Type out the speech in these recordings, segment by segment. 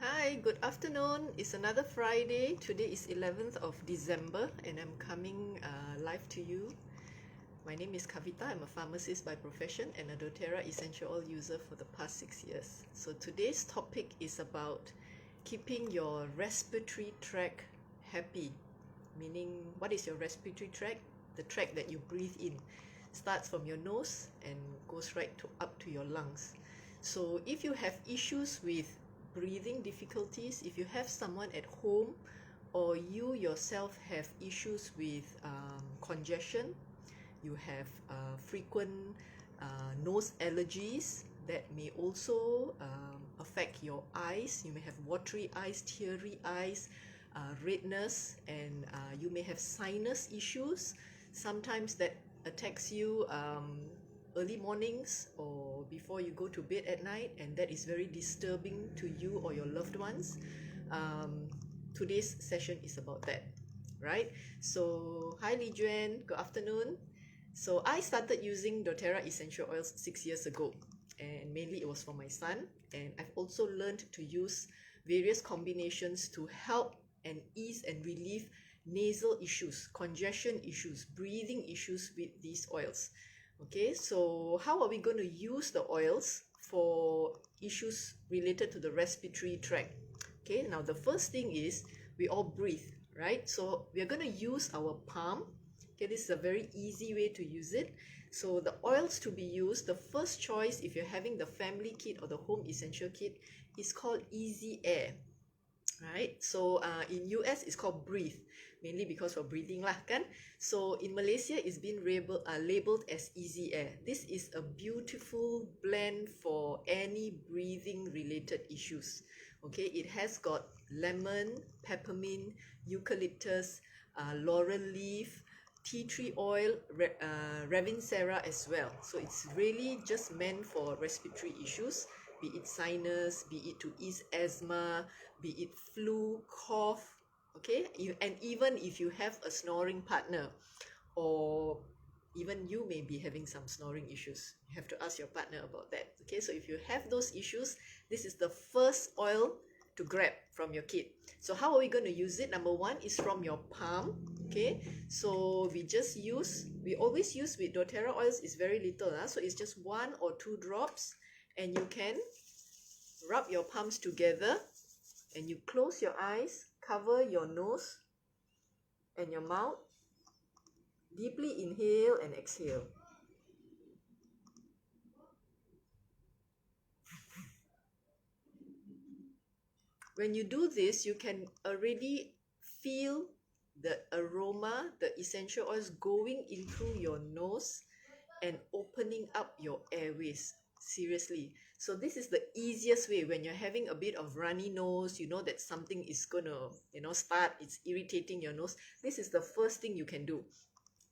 Hi, good afternoon. It's another Friday. Today is 11th of December and I'm coming live to you. My name is Kavita. I'm a pharmacist by profession and a doTERRA essential oil user for the past 6 years. So today's topic is about keeping your respiratory tract happy. Meaning, what is your respiratory tract? The tract that you breathe in. Starts from your nose and goes right up to your lungs. So if you have issues with breathing difficulties, if you have someone at home or you yourself have issues with congestion, you have frequent nose allergies that may also affect your eyes. You may have watery eyes, teary eyes, redness, and you may have sinus issues. Sometimes that attacks you early mornings or before you go to bed at night, and that is very disturbing to you or your loved ones. Today's session is about that, right? So hi Li Juan, good afternoon. So I started using doTERRA essential oils 6 years ago, and mainly it was for my son, and I've also learned to use various combinations to help and ease and relieve nasal issues, congestion issues, breathing issues with these oils. Okay, so how are we going to use the oils for issues related to the respiratory tract? Okay, now the first thing is we all breathe, right? So we are going to use our palm. Okay, this is a very easy way to use it. So the oils to be used, the first choice if you're having the family kit or the home essential kit is called Easy Air. Right, so in US it's called Breathe, mainly because we're breathing lah kan. So in Malaysia it's been labeled as Easy Air. This is a beautiful blend for any breathing related issues. Okay, it has got lemon, peppermint, eucalyptus, laurel leaf, tea tree oil, ravinsera as well. So it's really just meant for respiratory issues, be it sinus, be it to ease asthma, be it flu, cough, okay? And even if you have a snoring partner, or even you may be having some snoring issues, you have to ask your partner about that, okay? So if you have those issues, this is the first oil to grab from your kit. So how are we going to use it? Number one is from your palm, okay? So we always use with doTERRA oils is very little, so it's just 1 or 2 drops, and you can rub your palms together and you close your eyes, cover your nose and your mouth, deeply inhale and exhale. When you do this, you can already feel the aroma, the essential oils going in through your nose and opening up your airways. Seriously. So this is the easiest way when you're having a bit of runny nose, you know that something is gonna, start, it's irritating your nose. This is the first thing you can do.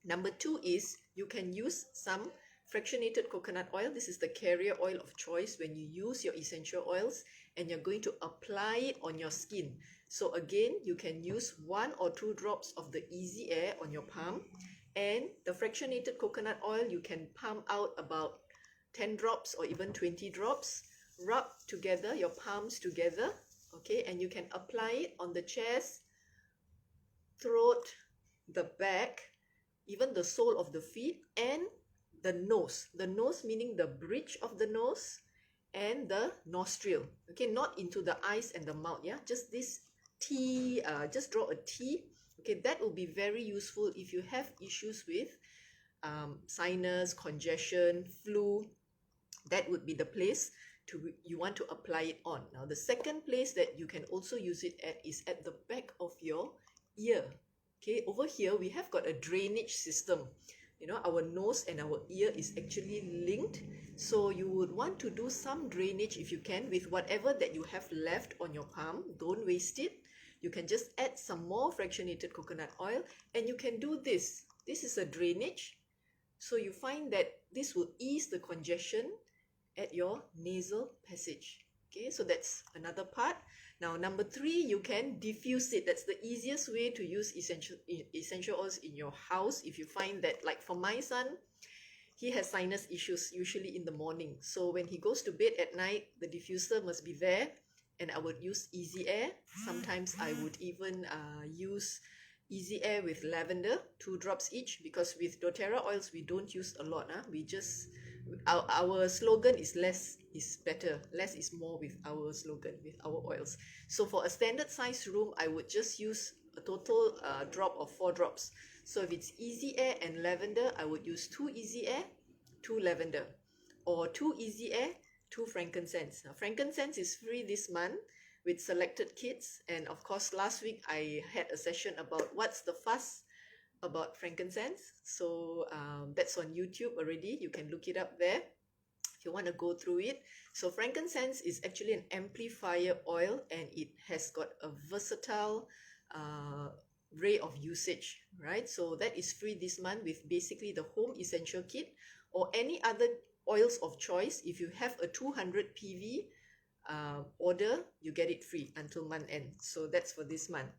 Number 2 is you can use some fractionated coconut oil. This is the carrier oil of choice when you use your essential oils and you're going to apply it on your skin. So again, you can use 1 or 2 drops of the Easy Air on your palm, and the fractionated coconut oil you can pump out about 10 drops or even 20 drops. Rub together your palms together, okay, and you can apply it on the chest, throat, the back, even the sole of the feet, and the nose. The nose meaning the bridge of the nose and the nostril. Okay, not into the eyes and the mouth. Yeah, just this T. Just draw a T. Okay, that will be very useful if you have issues with sinus, congestion, flu. That would be the place you want to apply it on. Now, the second place that you can also use it at is at the back of your ear. Okay, over here we have got a drainage system. Our nose and our ear is actually linked. So you would want to do some drainage if you can with whatever that you have left on your palm. Don't waste it. You can just add some more fractionated coconut oil and you can do this. This is a drainage. So you find that this will ease the congestion at your nasal passage. Okay, so that's another part. Now, number 3, you can diffuse it. That's the easiest way to use essential oils in your house. If you find that, like for my son, he has sinus issues usually in the morning. So when he goes to bed at night, the diffuser must be there and I would use Easy Air. Sometimes I would even use Easy Air with lavender, 2 drops each, because with doTERRA oils we don't use a lot. We just our slogan is less is better, less is more with our slogan, with our oils. So for a standard size room, I would just use a total drop of 4 drops. So if it's Easy Air and lavender, I would use 2 Easy Air, 2 lavender, or 2 Easy Air, 2 frankincense. Now, frankincense is free this month with selected kits, and of course last week I had a session about what's the fuss about frankincense. So that's on YouTube already. You can look it up there if you want to go through it. So frankincense is actually an amplifier oil, and it has got a versatile array of usage, right? So that is free this month with basically the home essential kit or any other oils of choice. If you have a 200 PV order, you get it free until month end. So that's for this month.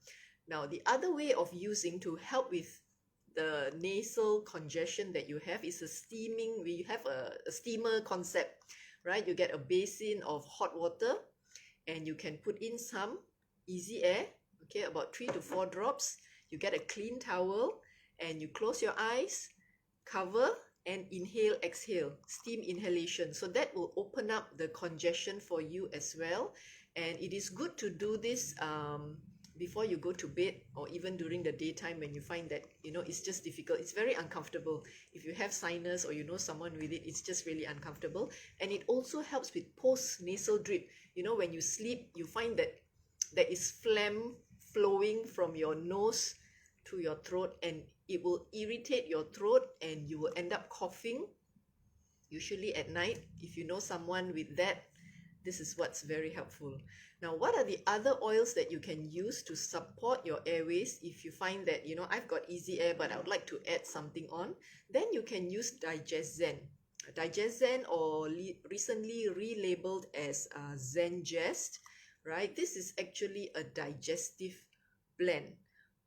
Now, the other way of using to help with the nasal congestion that you have is a steaming. We have a steamer concept, right? You get a basin of hot water and you can put in some Easy Air, okay, about 3 to 4 drops. You get a clean towel and you close your eyes, cover, and inhale, exhale, steam inhalation. So that will open up the congestion for you as well. And it is good to do this before you go to bed, or even during the daytime when you find that, it's just difficult. It's very uncomfortable. If you have sinus or you know someone with it, it's just really uncomfortable. And it also helps with post-nasal drip. When you sleep, you find that there is phlegm flowing from your nose to your throat, and it will irritate your throat and you will end up coughing, usually at night. If you know someone with that, this is what's very helpful. Now, what are the other oils that you can use to support your airways? If you find that, I've got Easy Air, but I would like to add something on, then you can use DigestZen. DigestZen, or recently relabeled as ZenGest, right? This is actually a digestive blend,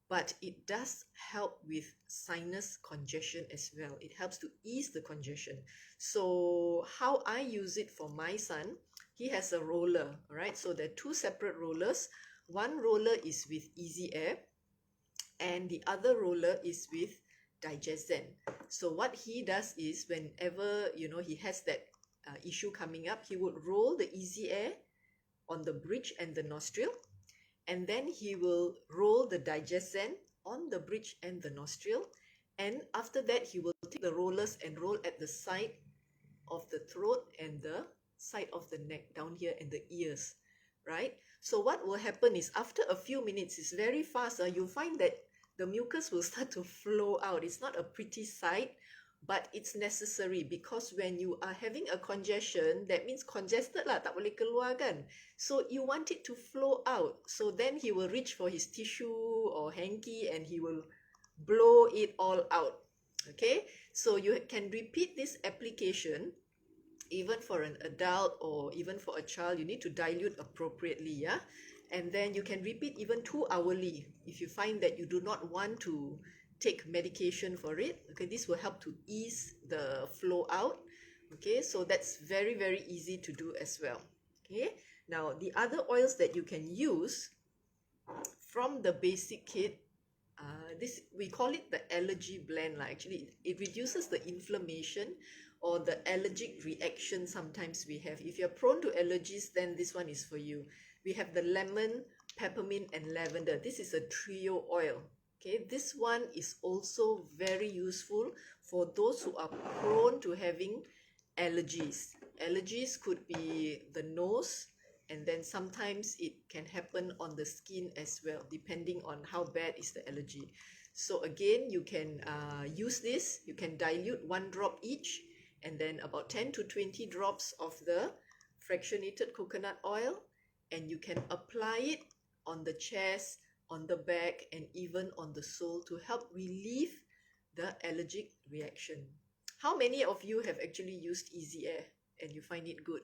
but it does help with sinus congestion as well. It helps to ease the congestion. So how I use it for my son, he has a roller, right? So there are 2 separate rollers. One roller is with Easy Air and the other roller is with DigestZen. So what he does is, whenever he has that issue coming up, he would roll the Easy Air on the bridge and the nostril, and then he will roll the DigestZen on the bridge and the nostril, and after that he will take the rollers and roll at the side of the throat and the side of the neck, down here, and the ears, right? So what will happen is, after a few minutes, it's very fast, you'll find that the mucus will start to flow out. It's not a pretty sight, but it's necessary, because when you are having a congestion, that means congested lah, tak boleh keluar kan. So you want it to flow out. So then he will reach for his tissue or hanky and he will blow it all out. Okay, so you can repeat this application even for an adult or even for a child. You need to dilute appropriately, yeah? And then you can repeat even 2 hourly if you find that you do not want to take medication for it. Okay, this will help to ease the flow out. Okay, so that's very, very easy to do as well. Okay, now the other oils that you can use from the basic kit, this, we call it the allergy blend. Actually, it reduces the inflammation or the allergic reaction sometimes we have. If you're prone to allergies, then this one is for you. We have the lemon, peppermint, and lavender. This is a trio oil. Okay, this one is also very useful for those who are prone to having allergies. Allergies could be the nose, and then sometimes it can happen on the skin as well, depending on how bad is the allergy. So again, you can use this. You can dilute 1 drop each, and then about 10 to 20 drops of the fractionated coconut oil, and you can apply it on the chest, on the back, and even on the sole to help relieve the allergic reaction. How many of you have actually used Easy Air and you find it good?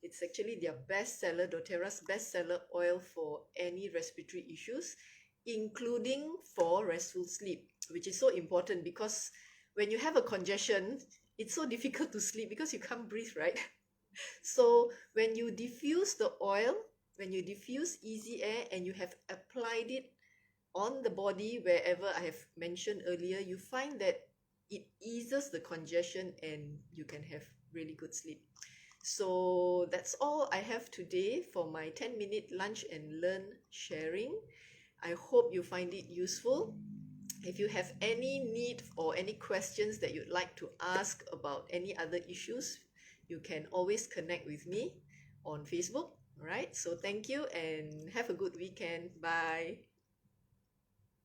It's actually their bestseller, doTERRA's bestseller oil for any respiratory issues, including for restful sleep, which is so important, because when you have a congestion, it's so difficult to sleep because you can't breathe, right? So when you diffuse the oil, when you diffuse easy air and you have applied it on the body wherever I have mentioned earlier, you find that it eases the congestion and you can have really good sleep. So that's all I have today for my 10-minute lunch and learn sharing. I hope you find it useful. If you have any need or any questions that you'd like to ask about any other issues, you can always connect with me on Facebook. All right. So thank you and have a good weekend. Bye.